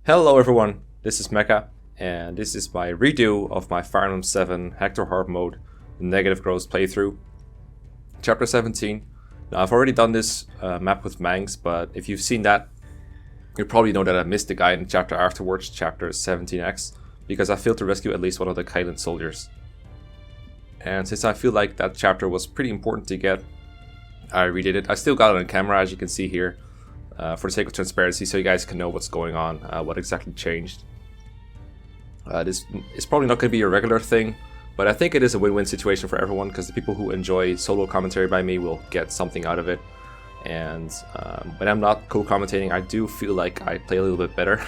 Hello everyone, this is Mekkah, and this is my redo of my Fire Emblem 7 Hector Hard Mode Negative Growths playthrough. Chapter 17. Now I've already done this map with Mangs, but if you've seen that, you probably know that I missed the guide in chapter afterwards, chapter 17X, because I failed to rescue at least one of the Kyland soldiers. And since I feel like that chapter was pretty important to get, I redid it. I still got it on camera, as you can see here. For the sake of transparency, so you guys can know what's going on, what exactly changed. This is probably not going to be a regular thing, but I think it is a win-win situation for everyone, because the people who enjoy solo commentary by me will get something out of it. And when I'm not co-commentating, I do feel like I play a little bit better,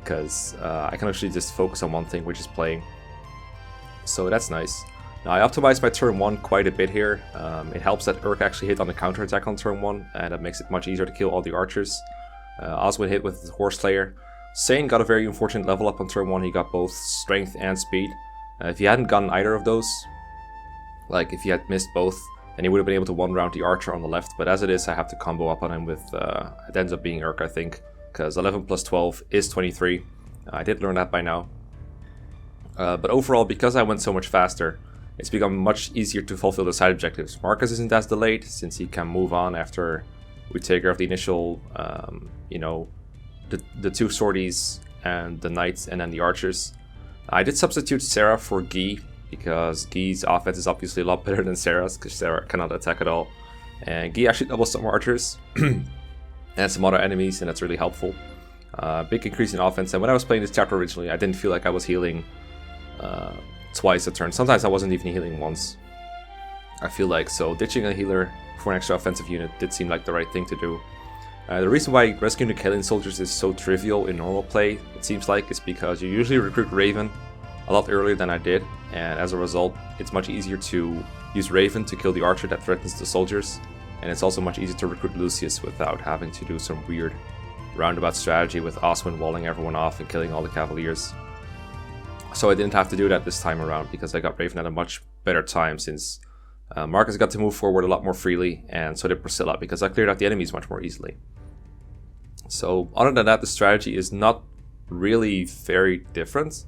because I can actually just focus on one thing, which is playing. So that's nice. Now I optimized my turn 1 quite a bit here. It helps that Urk actually hit on the counter attack on turn 1, and that makes it much easier to kill all the archers. Oswin hit with the Horse Slayer. Sane got a very unfortunate level up on turn 1, he got both strength and speed. If he hadn't gotten either of those, like if he had missed both, then he would have been able to one-round the archer on the left, but as it is I have to combo up on him with, it ends up being Urk I think, because 11 plus 12 is 23. I did learn that by now. But overall, because I went so much faster, it's become much easier to fulfill the side objectives. Marcus isn't as delayed, since he can move on after we take care of the initial, the two sorties and the knights and then the archers. I did substitute Sarah for Guy, because Guy's offense is obviously a lot better than Sarah's, because Sarah cannot attack at all. And Guy actually doubles some archers and some other enemies, and that's really helpful. Big increase in offense, and when I was playing this chapter originally, I didn't feel like I was healing twice a turn. Sometimes I wasn't even healing once, I feel like, so ditching a healer for an extra offensive unit did seem like the right thing to do. The reason why rescuing the Kyland soldiers is so trivial in normal play, it seems like, is because you usually recruit Raven a lot earlier than I did, and as a result it's much easier to use Raven to kill the archer that threatens the soldiers, and it's also much easier to recruit Lucius without having to do some weird roundabout strategy with Oswin walling everyone off and killing all the cavaliers. So I didn't have to do that this time around, because I got Raven at a much better time, since Marcus got to move forward a lot more freely, and so did Priscilla, because I cleared out the enemies much more easily. So other than that, the strategy is not really very different.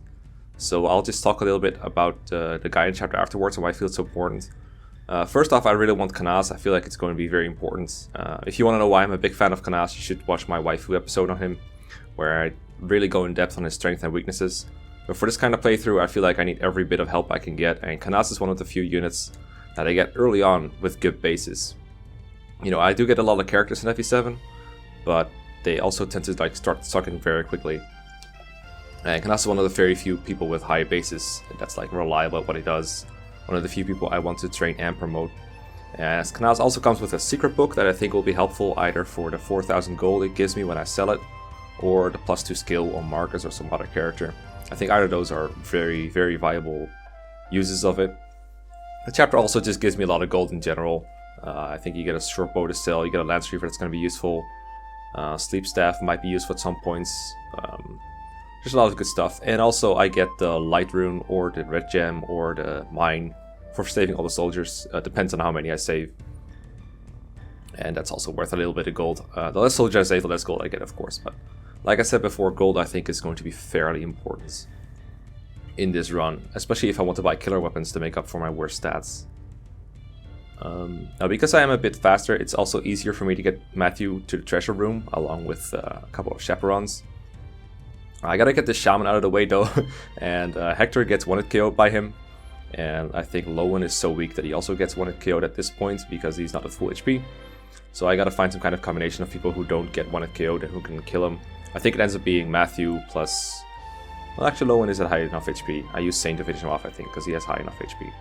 So I'll just talk a little bit about the guide chapter afterwards and why I feel it's so important. First off, I really want Kanas. I feel like it's going to be very important. If you want to know why I'm a big fan of Kanas, you should watch my waifu episode on him, where I really go in depth on his strengths and weaknesses. But for this kind of playthrough, I feel like I need every bit of help I can get, and Kanas is one of the few units that I get early on with good bases. You know, I do get a lot of characters in FE7, but they also tend to start sucking very quickly. And Kanas is one of the very few people with high bases that's reliable at what he does. One of the few people I want to train and promote. And Kanas also comes with a secret book that I think will be helpful either for the 4,000 gold it gives me when I sell it, or the +2 skill on Marcus or some other character. I think either of those are very, very viable uses of it. The chapter also just gives me a lot of gold in general. I think you get a short bow to sell, you get a lance reaver that's going to be useful. Sleep staff might be useful at some points. There's a lot of good stuff. And also I get the light rune or the red gem or the mine for saving all the soldiers. Depends on how many I save. And that's also worth a little bit of gold. The less soldiers I save, the less gold I get, of course. But like I said before, gold I think is going to be fairly important in this run, especially if I want to buy killer weapons to make up for my worst stats. Now because I am a bit faster, it's also easier for me to get Matthew to the treasure room along with a couple of chaperons. I gotta get the shaman out of the way though, and Hector gets 1-hit KO'd by him, and I think Lowen is so weak that he also gets 1-hit KO'd at this point because he's not at full HP. So I gotta find some kind of combination of people who don't get 1-hit KO'd and who can kill him. I think it ends up being Matthew plus... Well, actually Lowen is at high enough HP. I use Saint to finish him off, I think, because he has high enough HP.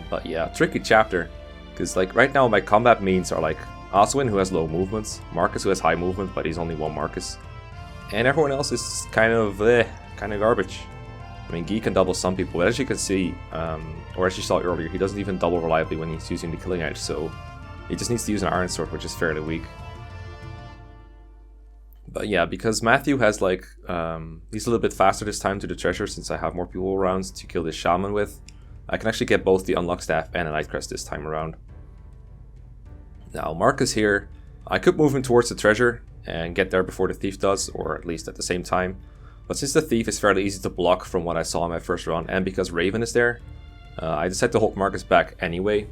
But yeah, tricky chapter. Because right now my combat means are Oswin, who has low movements, Marcus, who has high movement, but he's only one Marcus. And everyone else is kind of garbage. I mean, Guy can double some people, but as you can see, or as you saw earlier, he doesn't even double reliably when he's using the killing edge, so he just needs to use an iron sword, which is fairly weak. But yeah, because Matthew has he's a little bit faster this time to the treasure, since I have more people around to kill this shaman with, I can actually get both the unlock staff and a night crest this time around. Now Marcus here, I could move him towards the treasure and get there before the Thief does, or at least at the same time. But since the Thief is fairly easy to block from what I saw in my first run, and because Raven is there, I decided to hold Marcus back anyway,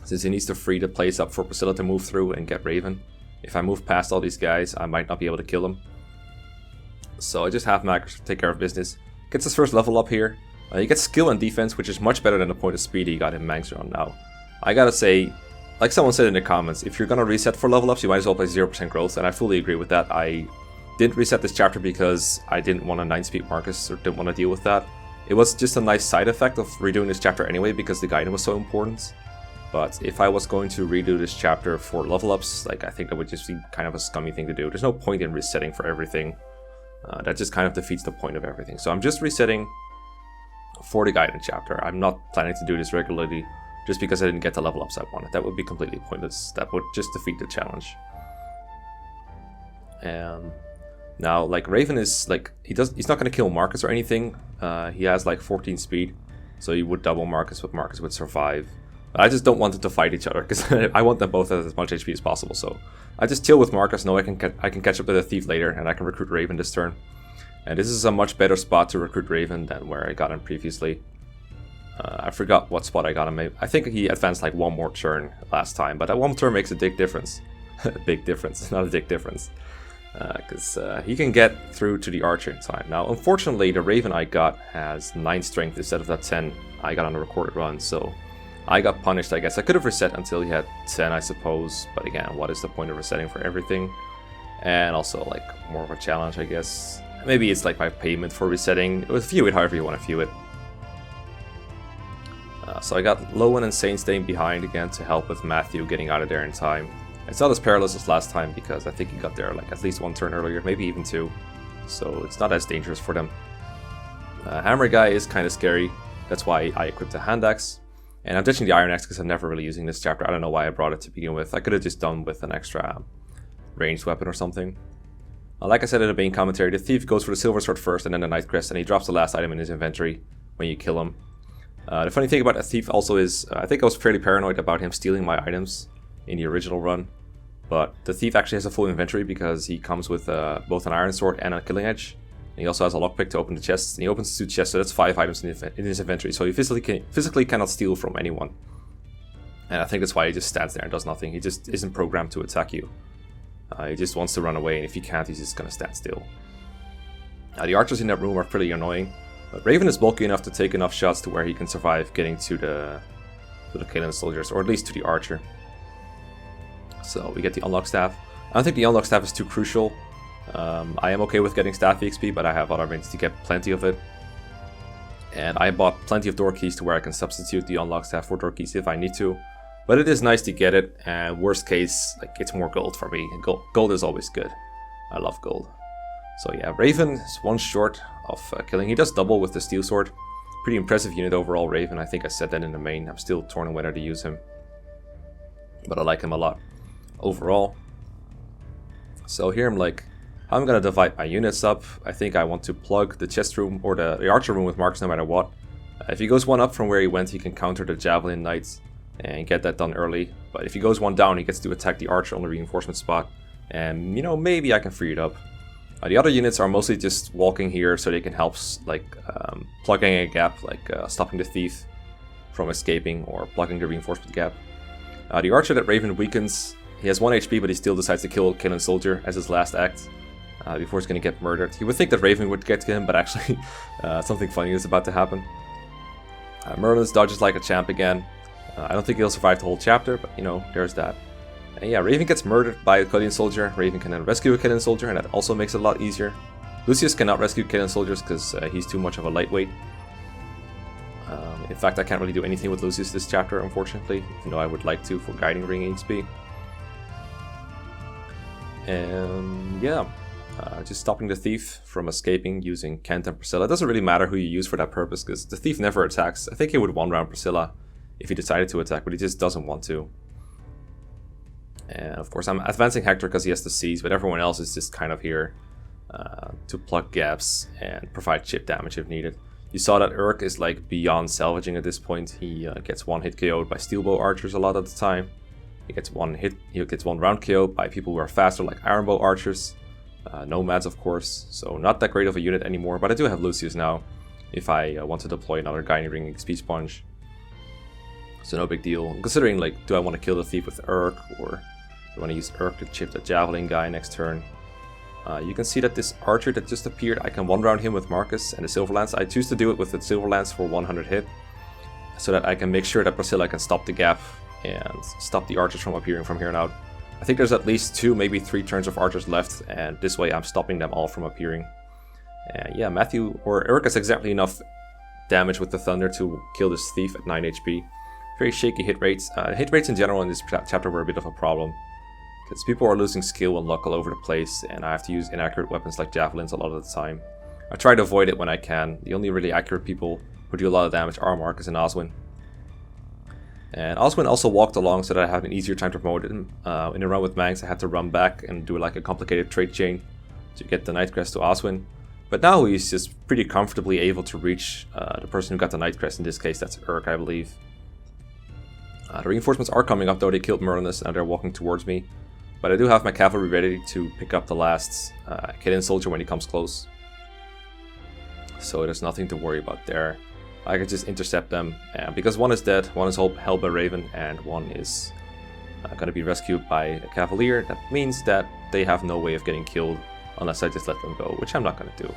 since he needs to free the place up for Priscilla to move through and get Raven. If I move past all these guys, I might not be able to kill him. So I just have Marcus take care of business. Gets his first level up here. He gets skill and defense, which is much better than the point of speed he got in Mangs run now. I gotta say, like someone said in the comments, if you're gonna reset for level ups, you might as well play 0% growth, and I fully agree with that. I didn't reset this chapter because I didn't want a 9-speed Marcus, or didn't want to deal with that. It was just a nice side effect of redoing this chapter anyway, because the guidance was so important. But if I was going to redo this chapter for level ups, like, I think that would just be kind of a scummy thing to do. There's no point in resetting for everything. That just kind of defeats the point of everything. So I'm just resetting for the guidance chapter. I'm not planning to do this regularly just because I didn't get the level ups I wanted. That would be completely pointless. That would just defeat the challenge. And now, like, Raven is like, he's not going to kill Marcus or anything. He has like 14 speed, so he would double Marcus would survive. But I just don't want them to fight each other because I want them both at as much HP as possible. So I just chill with Marcus. Know I can catch up to the Thief later, and I can recruit Raven this turn. And this is a much better spot to recruit Raven than where I got him previously. I forgot what spot I got him. I think he advanced like one more turn last time, but that one turn makes a big difference. Big difference, not a big difference. Because he can get through to the Archer in time. Now, unfortunately, the Raven I got has 9 strength instead of that 10 I got on the recorded run, so I got punished, I guess. I could have reset until he had 10, I suppose, but again, what is the point of resetting for everything? And also, like, more of a challenge, I guess. Maybe it's like my payment for resetting. View it however you want to view it. So I got Lowen and Saint staying behind again to help with Matthew getting out of there in time. It's not as perilous as last time because I think he got there like at least 1 turn earlier, maybe even 2. So it's not as dangerous for them. Hammer guy is kind of scary. That's why I equipped the hand axe. And I'm ditching the iron axe because I'm never really using this chapter. I don't know why I brought it to begin with. I could have just done with an extra ranged weapon or something. Like I said in the main commentary, the Thief goes for the Silver Sword first and then the Night Crest, and he drops the last item in his inventory when you kill him. The funny thing about the Thief also is, I think I was fairly paranoid about him stealing my items in the original run. But the Thief actually has a full inventory because he comes with both an Iron Sword and a Killing Edge. And he also has a lockpick to open the chests, and he opens 2 chests, so that's 5 items in his inventory. So he physically cannot steal from anyone. And I think that's why he just stands there and does nothing. He just isn't programmed to attack you. He just wants to run away, and if he can't, he's just gonna stand still. The archers in that room are pretty annoying, but Raven is bulky enough to take enough shots to where he can survive getting to the Kyland soldiers, or at least to the archer. So we get the unlock staff. I don't think the unlock staff is too crucial. I am okay with getting staff XP, but I have other means to get plenty of it. And I bought plenty of door keys to where I can substitute the unlock staff for door keys if I need to. But it is nice to get it, and worst case, like, it's more gold for me. Gold is always good. I love gold. So yeah, Raven is 1 short of killing. He does double with the steel sword. Pretty impressive unit overall, Raven. I think I said that in the main. I'm still torn on whether to use him, but I like him a lot overall. So here I'm like, how I'm gonna divide my units up. I think I want to plug the chest room or the archer room with Marcus no matter what. If he goes 1 up from where he went, he can counter the javelin knights and get that done early. But if he goes 1 down, he gets to attack the archer on the reinforcement spot, and, you know, maybe I can free it up. The other units are mostly just walking here so they can help, like, plugging a gap, like stopping the Thief from escaping or plugging the reinforcement gap. The archer that Raven weakens, he has 1 HP, but he still decides to kill Kyland soldier as his last act before he's going to get murdered. You would think that Raven would get to him, but actually something funny is about to happen. Merlin's dodges like a champ again. I don't think he'll survive the whole chapter, but, you know, there's that. And yeah, Raven gets murdered by a Kyland soldier. Raven can then rescue a Kyland soldier, and that also makes it a lot easier. Lucius cannot rescue Kyland soldiers because he's too much of a lightweight. In fact, I can't really do anything with Lucius this chapter, unfortunately, even though I would like to for guiding ring XP. And yeah, just stopping the Thief from escaping using Kent and Priscilla. It doesn't really matter who you use for that purpose, because the Thief never attacks. I think he would 1-round Priscilla if he decided to attack, but he just doesn't want to. And of course I'm advancing Hector because he has the seize, but everyone else is just kind of here to plug gaps and provide chip damage if needed. You saw that Urk is like beyond salvaging at this point. He gets 1-hit KO'd by steelbow archers a lot of the time. He gets one hit, he gets one round KO by people who are faster, like Iron Bow archers, nomads of course. So not that great of a unit anymore, but I do have Lucius now if I want to deploy another Guiding Ring XP Sponge. So no big deal. I'm considering, like, do I want to kill the thief with Urk, or do I want to use Urk to chip the javelin guy next turn? You can see that this archer that just appeared, I can one round him with Marcus and the Silver Lance. I choose to do it with the Silver Lance for 100 hit, so that I can make sure that Priscilla can stop the gap and stop the archers from appearing from here on out. I think there's at least 2, maybe 3 turns of archers left, and this way I'm stopping them all from appearing. And yeah, Matthew or Urk has exactly enough damage with the Thunder to kill this thief at 9 HP. Very shaky hit rates. Hit rates in general in this chapter were a bit of a problem, because people are losing skill and luck all over the place, and I have to use inaccurate weapons like javelins a lot of the time. I try to avoid it when I can. The only really accurate people who do a lot of damage are Marcus and Oswin. And Oswin also walked along so that I had an easier time to promote him. In a run with Mangs, I had to run back and do like a complicated trade chain to get the Nightcrest to Oswin. But now he's just pretty comfortably able to reach the person who got the Nightcrest. In this case, that's Urk, I believe. The reinforcements are coming up though. They killed Merlinus and they're walking towards me. But I do have my cavalry ready to pick up the last Kyland soldier when he comes close. So there's nothing to worry about there. I can just intercept them, because one is dead, one is held by Raven, and one is going to be rescued by a Cavalier. That means that they have no way of getting killed unless I just let them go, which I'm not going to do.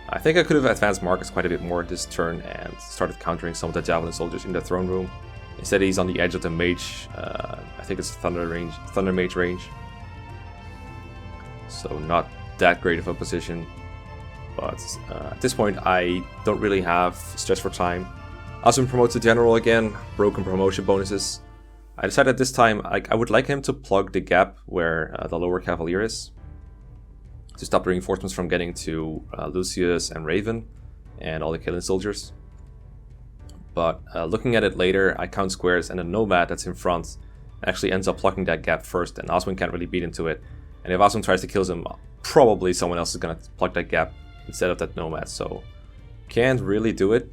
I think I could have advanced Marcus quite a bit more this turn and started countering some of the Javelin soldiers in the throne room. Instead he's on the edge of the mage, I think it's Thunder Mage range. So not that great of a position. But at this point I don't really have stress for time. Oswin promotes to General again, broken promotion bonuses. I decided this time I would like him to plug the gap where the lower Cavalier is, to stop the reinforcements from getting to Lucius and Raven and all the Kyland soldiers. But looking at it later, I count squares and the Nomad that's in front actually ends up plugging that gap first, and Oswin can't really beat into it. And if Oswin tries to kill him, probably someone else is going to plug that gap instead of that Nomad, so can't really do it.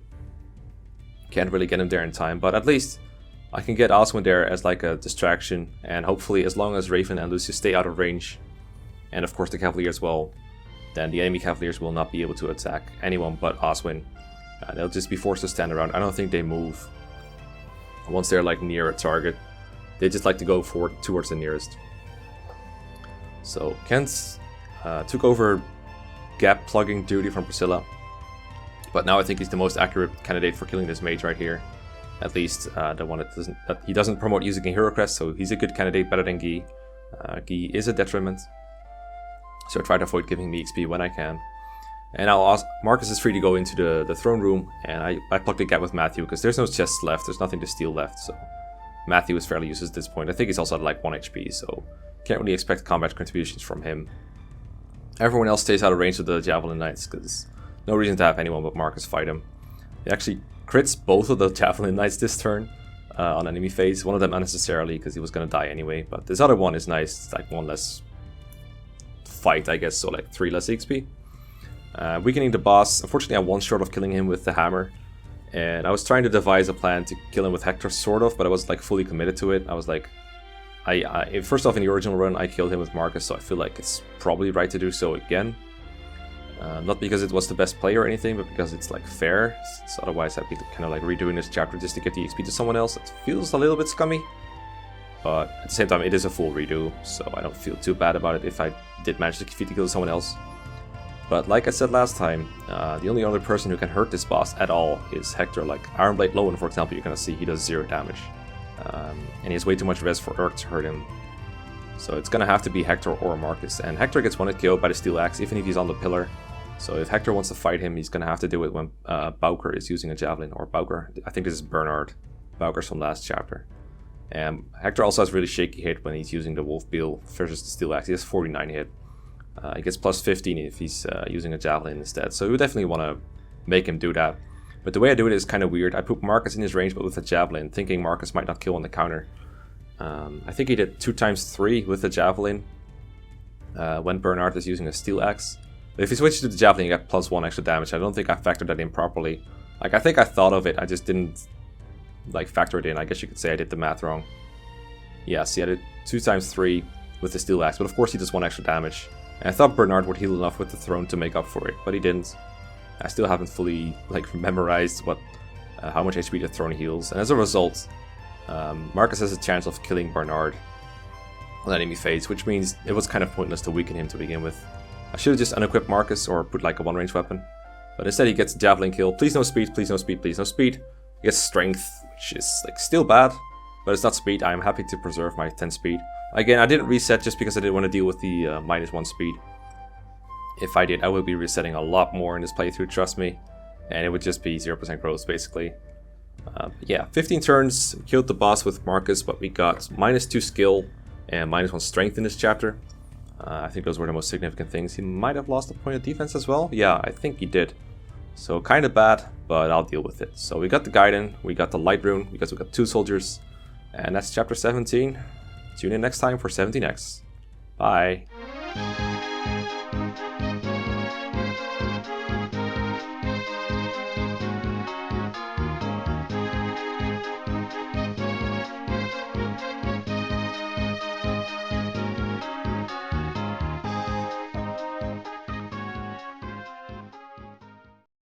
Can't really get him there in time, but at least I can get Oswin there as like a distraction, and hopefully as long as Raven and Lucius stay out of range, and of course the Cavalier as well, then the enemy Cavaliers will not be able to attack anyone but Oswin. They'll just be forced to stand around. I don't think they move once they're like near a target. They just like to go forward towards the nearest. So Kent took over gap plugging duty from Priscilla, but now I think he's the most accurate candidate for killing this mage right here. At least the one that he doesn't promote using a hero crest, so he's a good candidate, better than Guy. Guy is a detriment, so I try to avoid giving me XP when I can. And now Marcus is free to go into the throne room, and I plug the gap with Matthew because there's no chests left, there's nothing to steal left, so Matthew is fairly useless at this point. I think he's also at like 1 HP, so can't really expect combat contributions from him. Everyone else stays out of range of the Javelin Knights because no reason to have anyone but Marcus fight him. He actually crits both of the Javelin Knights this turn on enemy phase. One of them unnecessarily because he was going to die anyway, but this other one is nice. It's like 1 less fight, I guess, so like 3 less XP. Weakening the boss. Unfortunately, I'm 1 short of killing him with the hammer, and I was trying to devise a plan to kill him with Hector, sort of, but I wasn't like fully committed to it. I was like, first off, in the original run, I killed him with Marcus, so I feel like it's probably right to do so again. Not because it was the best play or anything, but because it's like fair. So otherwise, I'd be kind of like redoing this chapter just to get the XP to someone else. It feels a little bit scummy, but at the same time, it is a full redo, so I don't feel too bad about it if I did manage to defeat to kill someone else. But like I said last time, the only other person who can hurt this boss at all is Hector. Like Ironblade Lowen, for example, you're gonna see he does 0 damage. And he has way too much res for Urk to hurt him. So it's gonna have to be Hector or Marcus. And Hector gets 1 KO by the Steel Axe, even if he's on the pillar. So if Hector wants to fight him, he's gonna have to do it when Bowker is using a Javelin. Or Bowker, I think this is Bernard. Bowker's from last chapter. And Hector also has really shaky hit when he's using the Wolf Beal versus the Steel Axe. He has 49 hit. He gets plus 15 if he's using a Javelin instead. So we definitely want to make him do that. But the way I do it is kind of weird. I put Marcus in his range but with a Javelin, thinking Marcus might not kill on the counter. I think he did 2 times 3 with the Javelin when Bernard is using a Steel Axe. But if he switches to the Javelin, you get plus 1 extra damage. I don't think I factored that in properly. Like, I think I thought of it, I just didn't like factor it in. I guess you could say I did the math wrong. Yes, he had a 2x3 with the steel axe, but of course he does 1 extra damage. And I thought Bernard would heal enough with the throne to make up for it, but he didn't. I still haven't fully memorized what how much HP the throne heals, and as a result, Marcus has a chance of killing Bernard on enemy phase, which means it was kind of pointless to weaken him to begin with. I should have just unequipped Marcus or put like a 1-range weapon, but instead he gets a javelin kill. Please no speed, please no speed, please no speed. He gets strength, which is like still bad, but it's not speed. I'm happy to preserve my 10 speed. Again, I didn't reset just because I didn't want to deal with the -1 speed. If I did, I would be resetting a lot more in this playthrough, trust me. And it would just be 0% growth, basically. Yeah, 15 turns, killed the boss with Marcus, but we got -2 skill and -1 strength in this chapter. I think those were the most significant things. He might have lost a point of defense as well. Yeah, I think he did. So kind of bad, but I'll deal with it. So we got the Gaiden, we got the Light Rune, because we got 2 soldiers. And that's chapter 17. Tune in next time for 17X. Bye.